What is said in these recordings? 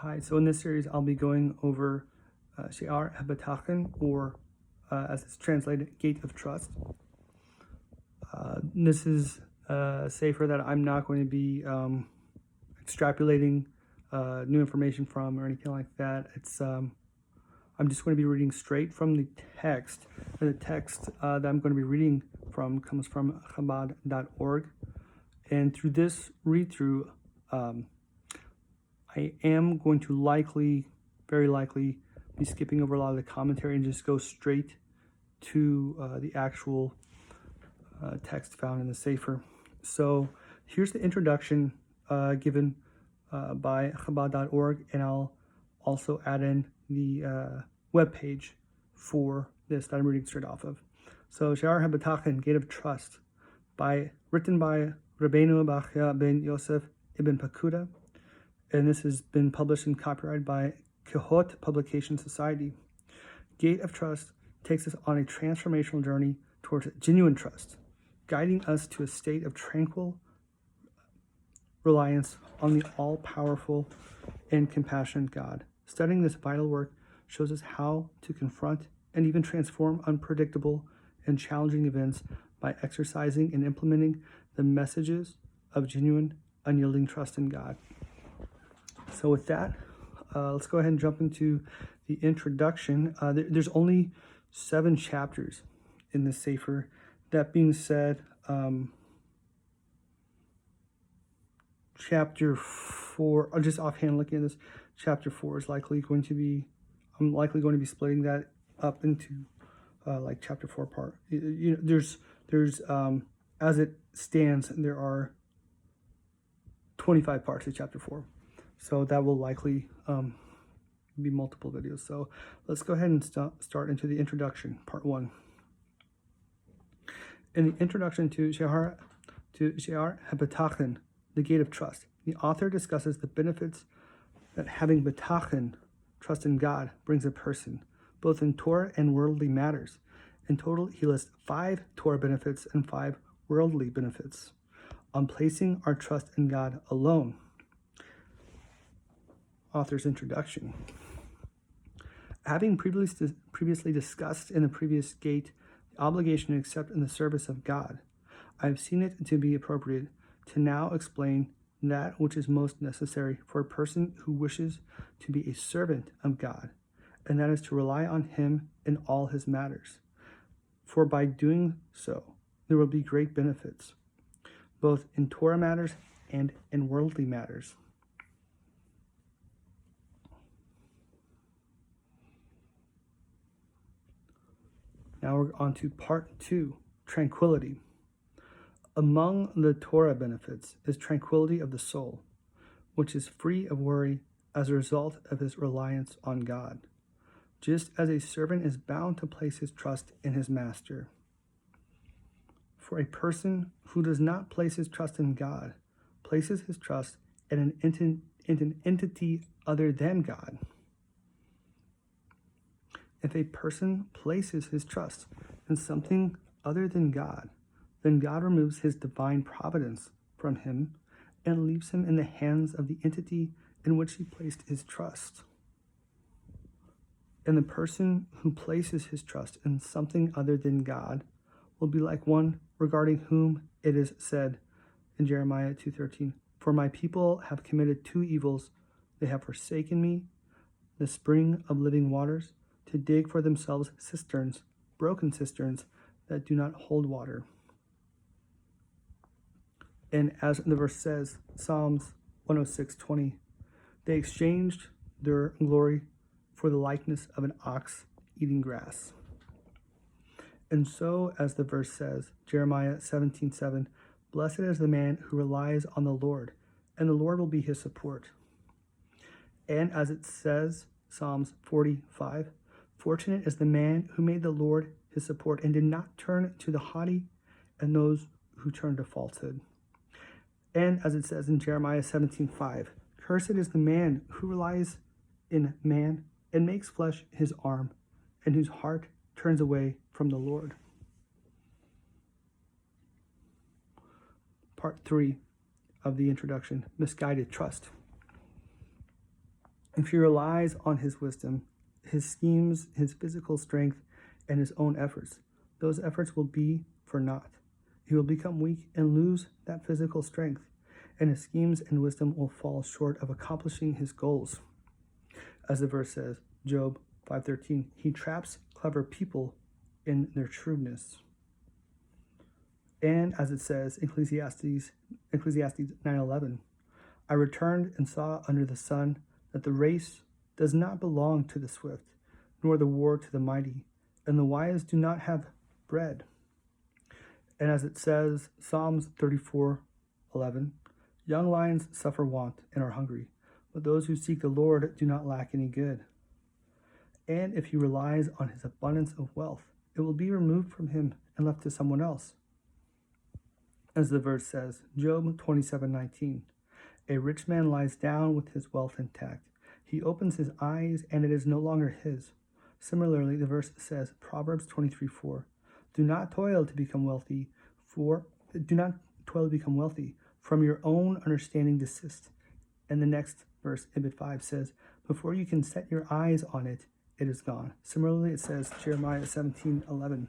Hi, so in this series I'll be going over Shaar Habitachon, or as it's translated, Gate of Trust. This is a sefer that I'm not going to be extrapolating new information from or anything like that. I'm just going to be reading straight from the text. And the text that I'm going to be reading from comes from Chabad.org. And through this read-through, I am going to very likely, be skipping over a lot of the commentary and just go straight to the actual text found in the Sefer. So here's the introduction given by Chabad.org, and I'll also add in the web page for this that I'm reading straight off of. So Shaar Habitachon, Gate of Trust, written by Rabbeinu Bachya ben Yosef ibn Paquda, and this has been published and copyrighted by Kehot Publication Society. Gate of Trust takes us on a transformational journey towards genuine trust, guiding us to a state of tranquil reliance on the all-powerful and compassionate God. Studying this vital work shows us how to confront and even transform unpredictable and challenging events by exercising and implementing the messages of genuine, unyielding trust in God. So with that, let's go ahead and jump into the introduction. There's only 7 chapters in the Sefer. That being said, chapter 4, I'm just offhand looking at this, chapter 4 is likely going to be, I'm likely going to be splitting that up into like chapter 4 part. There's as it stands, there are 25 parts of chapter 4. So that will likely be multiple videos. So let's go ahead and start into the introduction, part 1. In the introduction to Shaar Habitachon, the Gate of Trust, the author discusses the benefits that having bitachon, trust in God, brings a person, both in Torah and worldly matters. In total, he lists 5 Torah benefits and 5 worldly benefits on placing our trust in God alone. Author's introduction. Having previously discussed in the previous gate the obligation to accept in the service of God, I have seen it to be appropriate to now explain that which is most necessary for a person who wishes to be a servant of God, and that is to rely on him in all his matters. For by doing so, there will be great benefits, both in Torah matters and in worldly matters. Now we're on to part 2, tranquility. Among the Torah benefits is tranquility of the soul, which is free of worry as a result of his reliance on God, just as a servant is bound to place his trust in his master. For a person who does not place his trust in God places his trust in an entity other than God. If a person places his trust in something other than God, then God removes his divine providence from him and leaves him in the hands of the entity in which he placed his trust. And the person who places his trust in something other than God will be like one regarding whom it is said in Jeremiah 2:13, "For my people have committed 2 evils. They have forsaken me, the spring of living waters, to dig for themselves cisterns, broken cisterns that do not hold water." And as the verse says, Psalms 106:20, "They exchanged their glory for the likeness of an ox eating grass." And so, as the verse says, Jeremiah 17:7, "Blessed is the man who relies on the Lord, and the Lord will be his support." And as it says, Psalms 45, "Fortunate is the man who made the Lord his support and did not turn to the haughty and those who turn to falsehood." And as it says in Jeremiah 17:5, "Cursed is the man who relies in man and makes flesh his arm, and whose heart turns away from the Lord." Part 3 of the introduction, misguided trust. If he relies on his wisdom, his schemes, his physical strength, and his own efforts, those efforts will be for naught. He will become weak and lose that physical strength, and his schemes and wisdom will fall short of accomplishing his goals. As the verse says, Job 5:13, he traps clever people in their shrewdness. And as it says, Ecclesiastes 9:11, I returned and saw under the sun that the race does not belong to the swift, nor the war to the mighty, and the wise do not have bread. And as it says, Psalms 34:11, young lions suffer want and are hungry, but those who seek the Lord do not lack any good. And if he relies on his abundance of wealth, it will be removed from him and left to someone else. As the verse says, Job 27:19, a rich man lies down with his wealth intact. He opens his eyes and it is no longer his. Similarly, the verse says, Proverbs 23:4, do not toil to become wealthy, from your own understanding desist. And the next verse, Ibid 5, says, before you can set your eyes on it, it is gone. Similarly, it says, Jeremiah 17:11,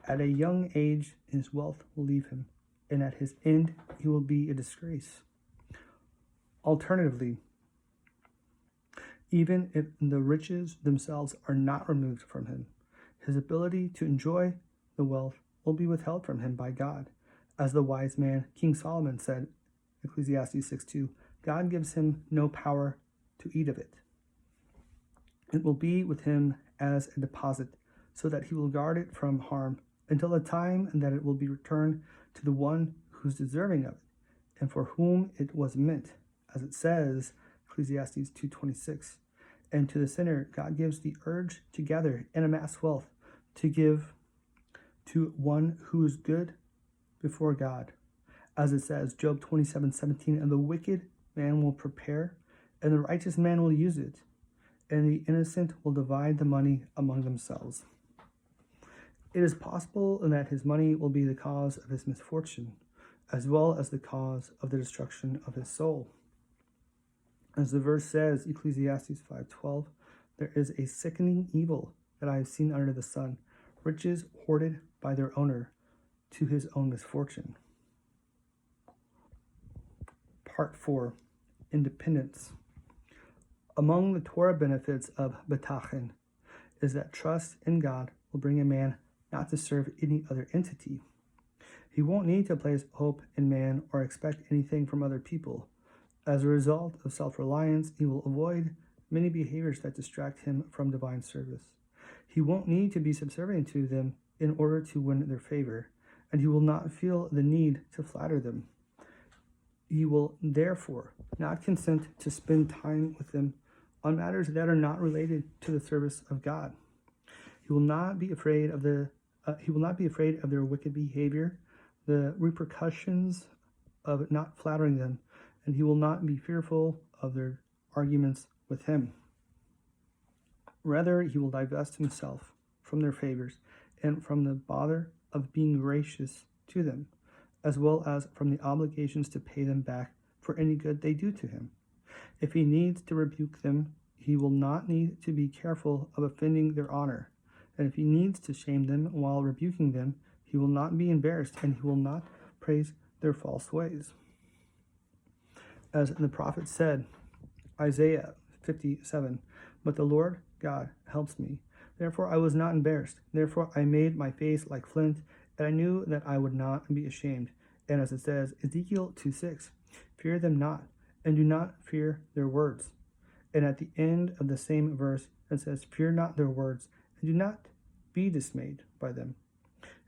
at a young age his wealth will leave him, and at his end he will be a disgrace. Alternatively, even if the riches themselves are not removed from him, his ability to enjoy the wealth will be withheld from him by God. As the wise man, King Solomon, said, Ecclesiastes 6:2, God gives him no power to eat of it. It will be with him as a deposit, so that he will guard it from harm until the time that it will be returned to the one who's deserving of it, and for whom it was meant, as it says, Ecclesiastes 2:26. And to the sinner, God gives the urge to gather and amass wealth, to give to one who is good before God. As it says, Job 27:17, and the wicked man will prepare, and the righteous man will use it, and the innocent will divide the money among themselves. It is possible that his money will be the cause of his misfortune, as well as the cause of the destruction of his soul. As the verse says, Ecclesiastes 5:12, there is a sickening evil that I have seen under the sun, riches hoarded by their owner to his own misfortune. Part 4, Independence. Among the Torah benefits of Bitachon is that trust in God will bring a man not to serve any other entity. He won't need to place hope in man or expect anything from other people. As a result of self-reliance, he will avoid many behaviors that distract him from divine service. He won't need to be subservient to them in order to win their favor, and he will not feel the need to flatter them. He will therefore not consent to spend time with them on matters that are not related to the service of God. He will not be afraid of their wicked behavior, the repercussions of not flattering them, and he will not be fearful of their arguments with him. Rather, he will divest himself from their favors and from the bother of being gracious to them, as well as from the obligations to pay them back for any good they do to him. If he needs to rebuke them, he will not need to be careful of offending their honor. And if he needs to shame them while rebuking them, he will not be embarrassed, and he will not praise their false ways. As the prophet said, Isaiah 57, but the Lord God helps me. Therefore I was not embarrassed. Therefore I made my face like flint, and I knew that I would not be ashamed. And as it says, Ezekiel 2:6, fear them not, and do not fear their words. And at the end of the same verse, it says, fear not their words, and do not be dismayed by them.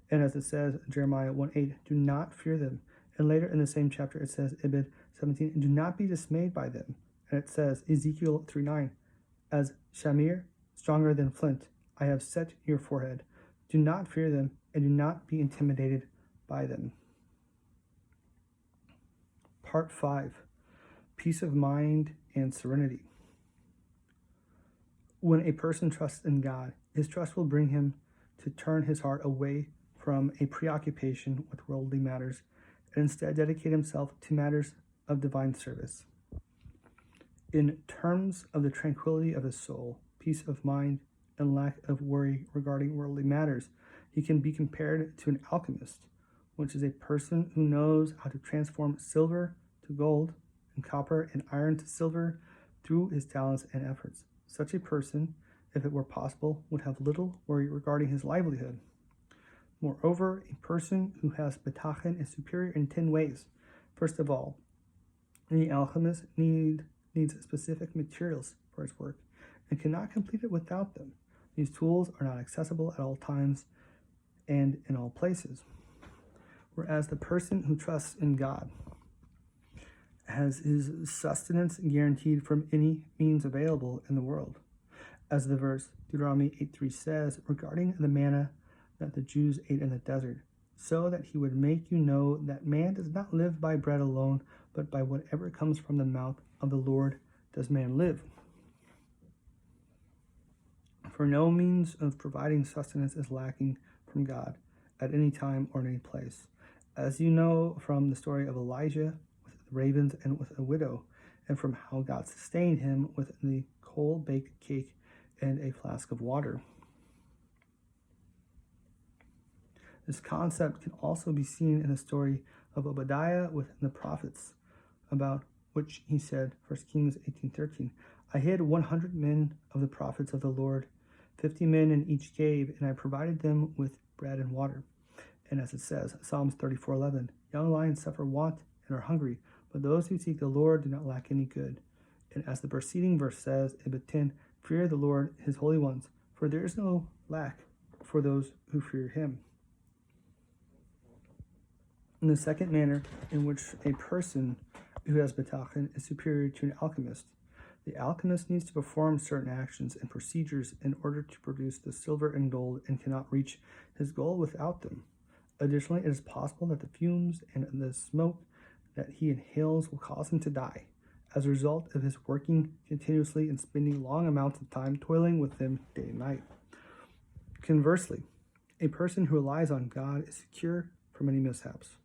And as it says, Jeremiah 1:8, do not fear them. And later in the same chapter, it says, Ibid 17, and do not be dismayed by them. And it says, Ezekiel 3:9, as Shamir, stronger than flint, I have set your forehead. Do not fear them, and do not be intimidated by them. Part 5, Peace of Mind and Serenity. When a person trusts in God, his trust will bring him to turn his heart away from a preoccupation with worldly matters and instead dedicate himself to matters of divine service. In terms of the tranquility of his soul, peace of mind, and lack of worry regarding worldly matters, he can be compared to an alchemist, which is a person who knows how to transform silver to gold and copper and iron to silver through his talents and efforts. Such a person, if it were possible, would have little worry regarding his livelihood. Moreover, a person who has Bitachon is superior in 10 ways. First of all, the alchemist needs specific materials for his work and cannot complete it without them. These tools are not accessible at all times and in all places. Whereas the person who trusts in God has his sustenance guaranteed from any means available in the world. As the verse Deuteronomy 8:3 says regarding the manna that the Jews ate in the desert, so that he would make you know that man does not live by bread alone, but by whatever comes from the mouth of the Lord does man live. For no means of providing sustenance is lacking from God at any time or in any place. As you know from the story of Elijah with the ravens and with a widow, and from how God sustained him with the coal-baked cake and a flask of water. This concept can also be seen in the story of Obadiah with the prophets, about which he said, 1 Kings 18:13, I hid 100 men of the prophets of the Lord, 50 men in each cave, and I provided them with bread and water. And as it says, Psalms 34:11, young lions suffer want and are hungry, but those who seek the Lord do not lack any good. And as the preceding verse says, in 10, fear the Lord, his holy ones, for there is no lack for those who fear him. In the second manner in which a person who has Bitachon is superior to an alchemist, the alchemist needs to perform certain actions and procedures in order to produce the silver and gold and cannot reach his goal without them. Additionally, it is possible that the fumes and the smoke that he inhales will cause him to die as a result of his working continuously and spending long amounts of time toiling with them day and night. Conversely, a person who relies on God is secure from any mishaps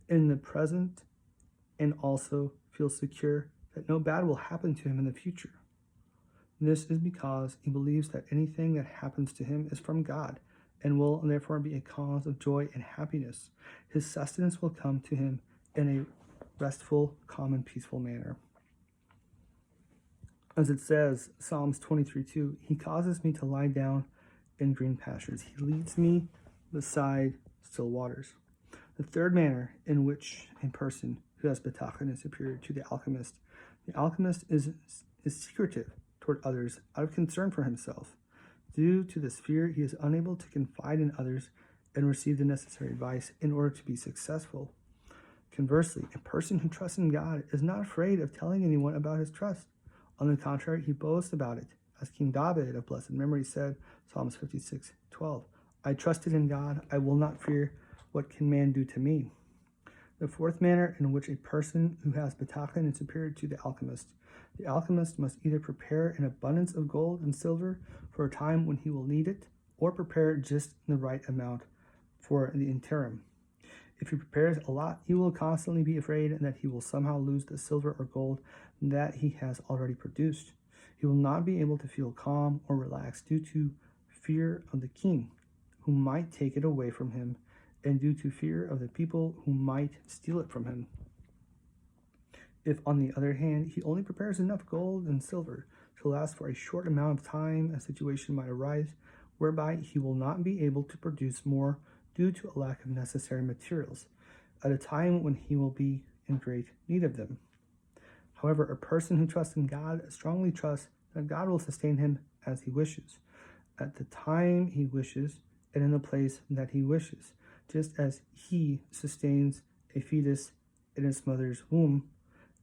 in the present and also feels secure that no bad will happen to him in the future. This is because he believes that anything that happens to him is from God and will therefore be a cause of joy and happiness. His sustenance will come to him in a restful, calm, and peaceful manner. As it says, Psalms 23:2, he causes me to lie down in green pastures. He leads me beside still waters. The third manner in which a person who has Bitachon is superior to the alchemist is secretive toward others out of concern for himself. Due to this fear, he is unable to confide in others and receive the necessary advice in order to be successful. Conversely, a person who trusts in God is not afraid of telling anyone about his trust. On the contrary, he boasts about it. As King David of blessed memory said, Psalms 56:12, I trusted in God, I will not fear what can man do to me. The fourth manner in which a person who has Bitachon is superior to the alchemist must either prepare an abundance of gold and silver for a time when he will need it, or prepare just the right amount for the interim. If he prepares a lot, he will constantly be afraid that he will somehow lose the silver or gold that he has already produced. He will not be able to feel calm or relaxed due to fear of the king, who might take it away from him, and due to fear of the people who might steal it from him. If, on the other hand, he only prepares enough gold and silver to last for a short amount of time, a situation might arise whereby he will not be able to produce more due to a lack of necessary materials at a time when he will be in great need of them. However, a person who trusts in God strongly trusts that God will sustain him as he wishes, at the time he wishes, and in the place that he wishes, just as he sustains a fetus in its mother's womb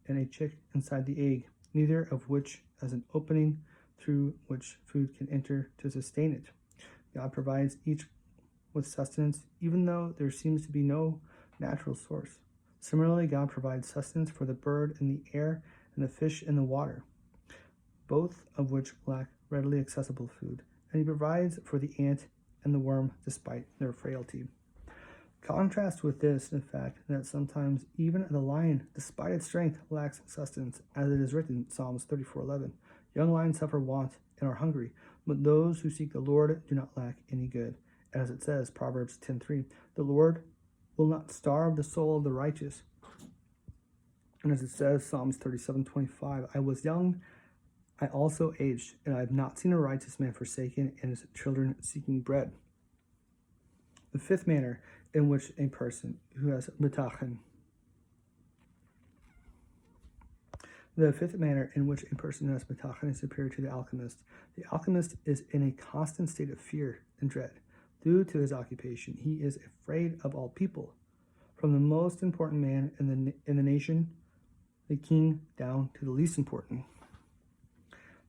and a chick inside the egg, neither of which has an opening through which food can enter to sustain it. God provides each with sustenance, even though there seems to be no natural source. Similarly, God provides sustenance for the bird in the air and the fish in the water, both of which lack readily accessible food, and he provides for the ant and the worm despite their frailty. Contrast with this the fact that sometimes even the lion, despite its strength, lacks sustenance, as it is written, Psalms 34:11. Young lions suffer want and are hungry, but those who seek the Lord do not lack any good. As it says, Proverbs 10:3, the Lord will not starve the soul of the righteous. And as it says, Psalms 37:25, I was young, I also aged, and I have not seen a righteous man forsaken and his children seeking bread. The fifth manner in which a person who has bitachon. The fifth manner in which a person who has bitachon is superior to the alchemist. The alchemist is in a constant state of fear and dread. Due to his occupation, he is afraid of all people, from the most important man in the nation, the king, down to the least important.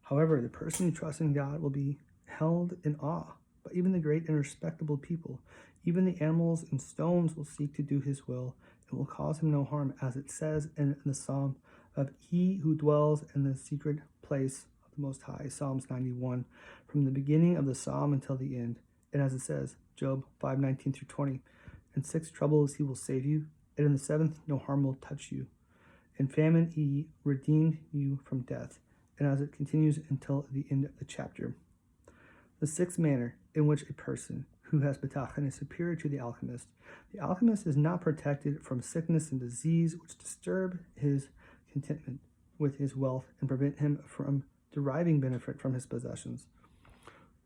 However, the person who trusts in God will be held in awe by even the great and respectable people. Even the animals and stones will seek to do his will and will cause him no harm, as it says in the Psalm of he who dwells in the secret place of the Most High, Psalms 91, from the beginning of the psalm until the end. And as it says, Job 5:19 through 20, in 6 troubles he will save you, and in the 7th no harm will touch you. In famine he redeemed you from death. And as it continues until the end of the chapter. The sixth manner in which a person who has bitachon is superior to the alchemist. The alchemist is not protected from sickness and disease, which disturb his contentment with his wealth and prevent him from deriving benefit from his possessions.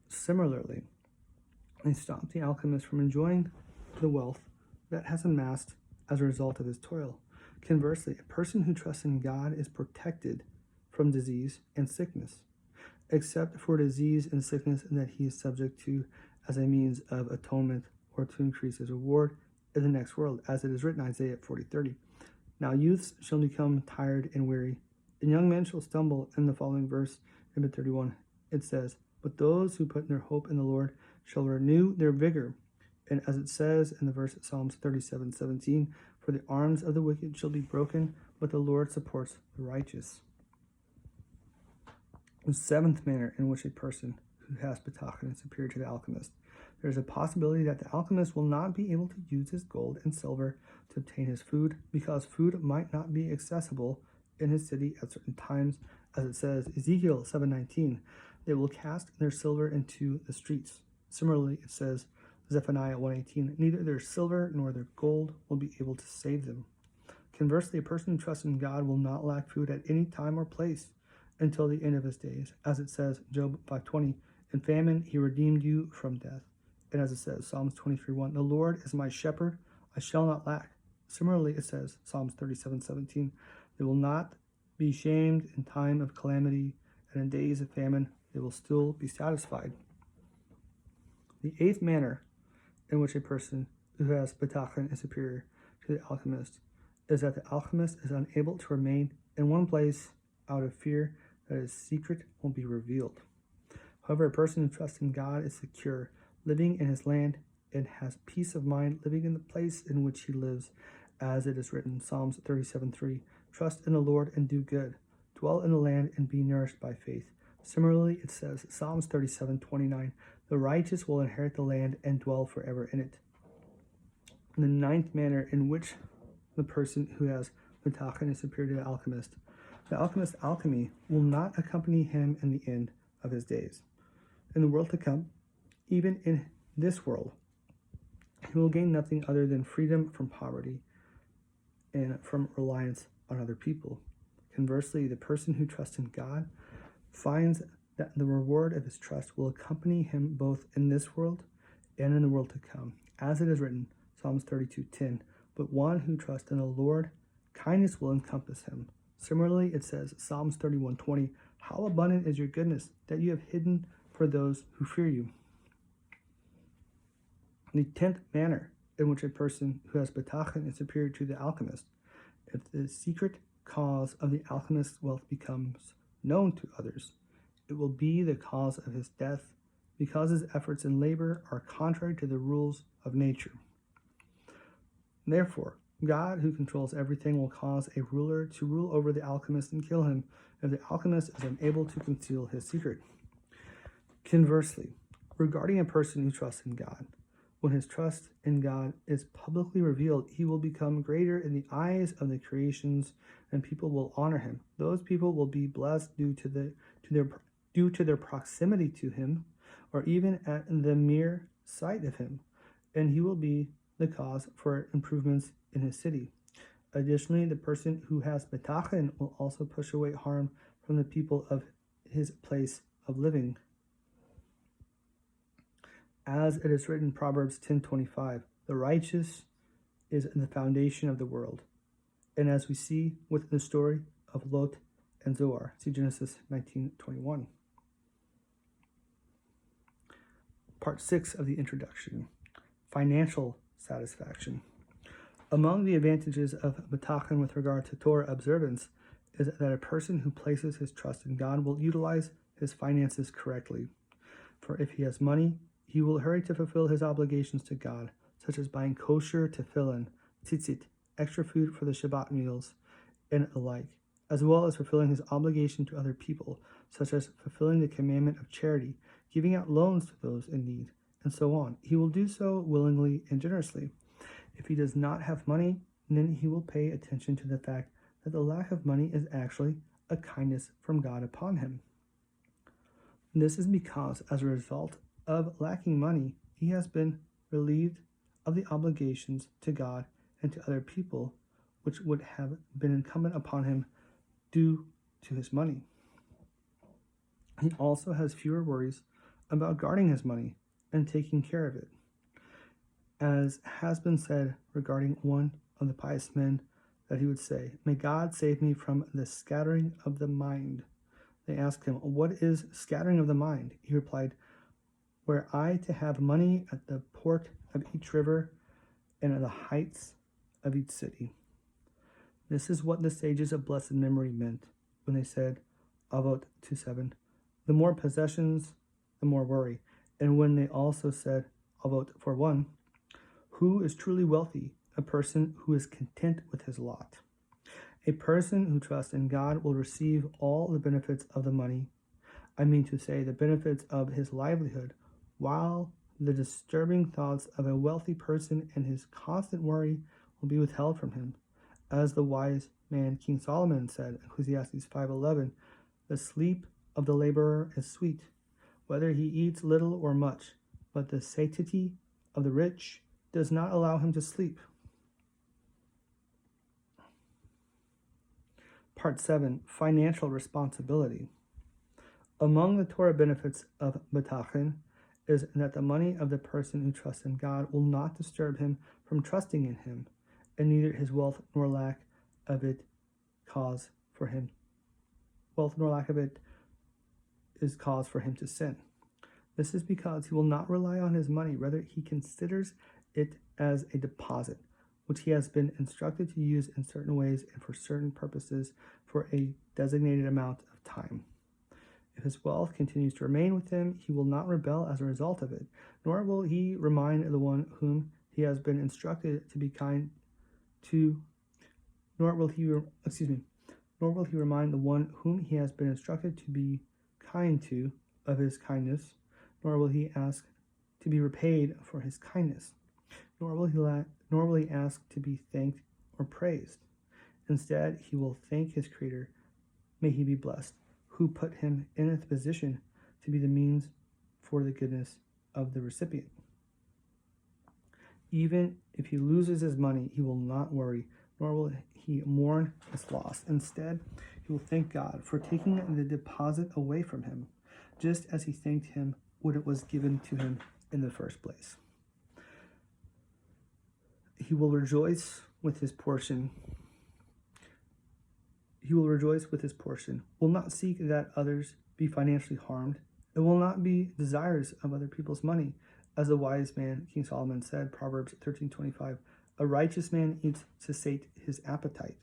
Similarly, they stop the alchemist from enjoying the wealth that has amassed as a result of his toil. Conversely, a person who trusts in God is protected from disease and sickness, except for disease and sickness that he is subject to as a means of atonement or to increase his reward in the next world, as it is written in Isaiah 40:30. Now youths shall become tired and weary, and young men shall stumble. In the following verse, in 31, it says, but those who put their hope in the Lord shall renew their vigor. And as it says in the verse Psalms 37:17, for the arms of the wicked shall be broken, but the Lord supports the righteous. The seventh manner in which a person who has bitachon is superior to the alchemist. There is a possibility that the alchemist will not be able to use his gold and silver to obtain his food, because food might not be accessible in his city at certain times. As it says, Ezekiel 7:19, they will cast their silver into the streets. Similarly, it says, Zephaniah 1:18, neither their silver nor their gold will be able to save them. Conversely, a person who trusts in God will not lack food at any time or place until the end of his days. As it says, Job 5:20, in famine he redeemed you from death. And as it says, Psalms 23:1, the Lord is my shepherd, I shall not lack. Similarly, it says, Psalms 37:17, they will not be shamed in time of calamity, and in days of famine they will still be satisfied. The eighth manner in which a person who has bitachon is superior to the alchemist is that the alchemist is unable to remain in one place out of fear that his secret will be revealed. However, a person who trusts in God is secure, living in his land, and has peace of mind living in the place in which he lives, as it is written in Psalms 37:3, trust in the Lord and do good, dwell in the land and be nourished by faith. Similarly, it says, Psalms 37:29, the righteous will inherit the land and dwell forever in it. The ninth manner in which the person who has bitachon is superior to the alchemist. The alchemist's alchemy will not accompany him in the end of his days. In the world to come, even in this world, he will gain nothing other than freedom from poverty and from reliance on other people. Conversely, the person who trusts in God finds that the reward of his trust will accompany him both in this world and in the world to come. As it is written, Psalms 32:10, but one who trusts in the Lord, kindness will encompass him. Similarly, it says, Psalms 31:20, how abundant is your goodness that you have hidden for those who fear you. The 10th manner in which a person who has bitachon is superior to the alchemist. If the secret cause of the alchemist's wealth becomes known to others, it will be the cause of his death, because his efforts and labor are contrary to the rules of nature. Therefore, God, who controls everything, will cause a ruler to rule over the alchemist and kill him if the alchemist is unable to conceal his secret. Conversely, regarding a person who trusts in God, When his trust in God is publicly revealed, he will become greater in the eyes of the creations, and people will honor him. Those people will be blessed due to their proximity to him, or even at the mere sight of him, and he will be the cause for improvements in his city. Additionally, the person who has Bitachon will also push away harm from the people of his place of living. As it is written in Proverbs 10:25, the righteous is the foundation of the world. And as we see with the story of Lot and Zoar, see Genesis 19:21. Part 6 of the introduction, financial satisfaction. Among the advantages of Bitachon with regard to Torah observance is that a person who places his trust in God will utilize his finances correctly. For if he has money, he will hurry to fulfill his obligations to God, such as buying kosher tefillin, tzitzit, extra food for the Shabbat meals, and the like, as well as fulfilling his obligation to other people, such as fulfilling the commandment of charity, giving out loans to those in need, and so on. He will do so willingly and generously. If he does not have money, then he will pay attention to the fact that the lack of money is actually a kindness from God upon him. This is because, as a result of lacking money, he has been relieved of the obligations to God and to other people, which would have been incumbent upon him due to his money. He also has fewer worries about guarding his money and taking care of it. As has been said regarding one of the pious men, that he would say, "May God save me from the scattering of the mind." They asked him, "What is scattering of the mind?" He replied, "Were I to have money at the port of each river and at the heights of each city." This is what the sages of blessed memory meant when they said, Avot 2:7, "The more possessions, the more worry." And when they also said, Avot 4:1, "Who is truly wealthy? A person who is content with his lot." A person who trusts in God will receive all the benefits of the money, I mean to say the benefits of his livelihood, while the disturbing thoughts of a wealthy person and his constant worry will be withheld from him. As the wise man King Solomon said, Ecclesiastes 5:11, "The sleep of the laborer is sweet, whether he eats little or much, but the satiety of the rich does not allow him to sleep." Part 7, financial responsibility. Among the Torah benefits of Bitachon is that the money of the person who trusts in God will not disturb him from trusting in him, and neither his wealth nor lack of it is cause for him to sin. This is because he will not rely on his money, rather he considers it as a deposit, which he has been instructed to use in certain ways and for certain purposes for a designated amount of time. If his wealth continues to remain with him, he will not rebel as a result of it, nor will he remind the one whom he has been instructed to be kind to, nor will he remind the one whom he has been instructed to be kind to of his kindness, nor will he ask to be repaid for his kindness, nor will he ask to be thanked or praised. Instead, he will thank his Creator, may he be blessed, who put him in a position to be the means for the goodness of the recipient. Even if he loses his money, he will not worry, nor will he mourn his loss. Instead, he will thank God for taking the deposit away from him, just as he thanked him when it was given to him in the first place. He will rejoice with his portion. Will not seek that others be financially harmed, and will not be desirous of other people's money. As the wise man, King Solomon said, Proverbs 13:25, "A righteous man eats to sate his appetite."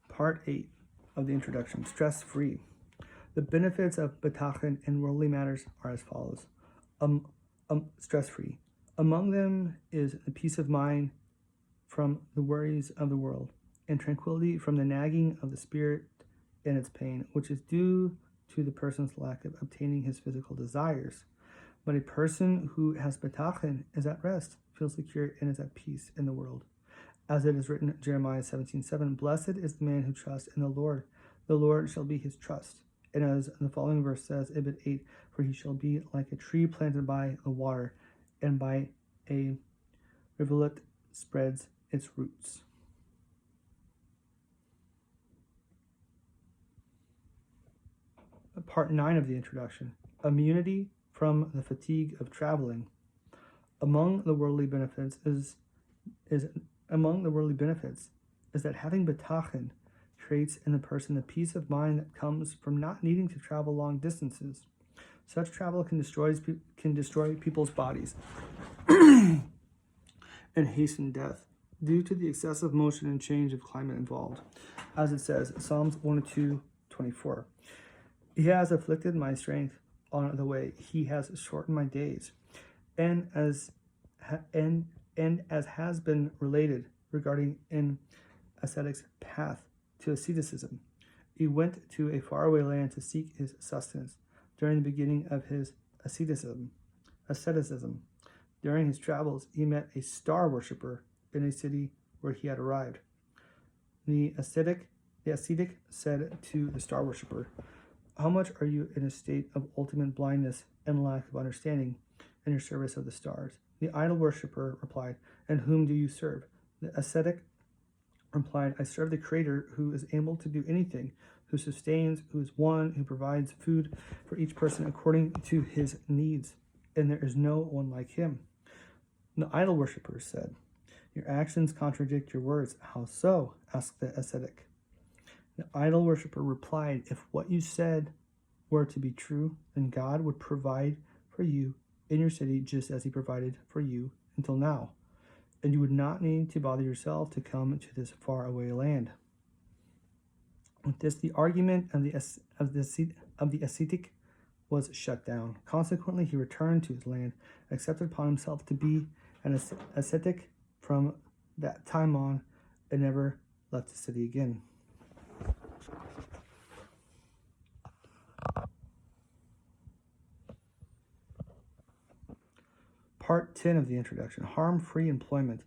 Part 8 of the introduction, stress-free. The benefits of Bitachon in worldly matters are as follows. Stress-free. Among them is the peace of mind from the worries of the world, and tranquility from the nagging of the spirit and its pain, which is due to the person's lack of obtaining his physical desires. But a person who has Bitachon is at rest, feels secure, and is at peace in the world. As it is written in Jeremiah 17:7, Blessed is the man who trusts in the Lord shall be his trust. And as the following verse says, Ibid 8, For he shall be like a tree planted by the water, and by a rivulet spreads its roots. Part 9 of the introduction, immunity from the fatigue of traveling. Among the worldly benefits is that having Bitachon creates in the person the peace of mind that comes from not needing to travel long distances. Such travel can destroy people's bodies and hasten death due to the excessive motion and change of climate involved. As it says, Psalms 102:24. He has afflicted my strength on the way. He has shortened my days. And as has been related regarding an ascetic's path to asceticism, he went to a faraway land to seek his sustenance during the beginning of his asceticism. During his travels, he met a star worshipper in a city where he had arrived. The ascetic said to the star worshipper, How much are you in a state of ultimate blindness and lack of understanding in your service of the stars? The idol worshipper replied, And whom do you serve? The ascetic replied, I serve the Creator who is able to do anything, who sustains, who is one, who provides food for each person according to his needs, and there is no one like him. The idol worshipper said, Your actions contradict your words. How so? Asked the ascetic. The idol worshipper replied, If what you said were to be true, then God would provide for you in your city just as he provided for you until now, and you would not need to bother yourself to come to this faraway land. With this, the argument of the ascetic was shut down. Consequently, he returned to his land, accepted upon himself to be an ascetic from that time on, and never left the city again. Part 10 of the introduction, harm-free employment.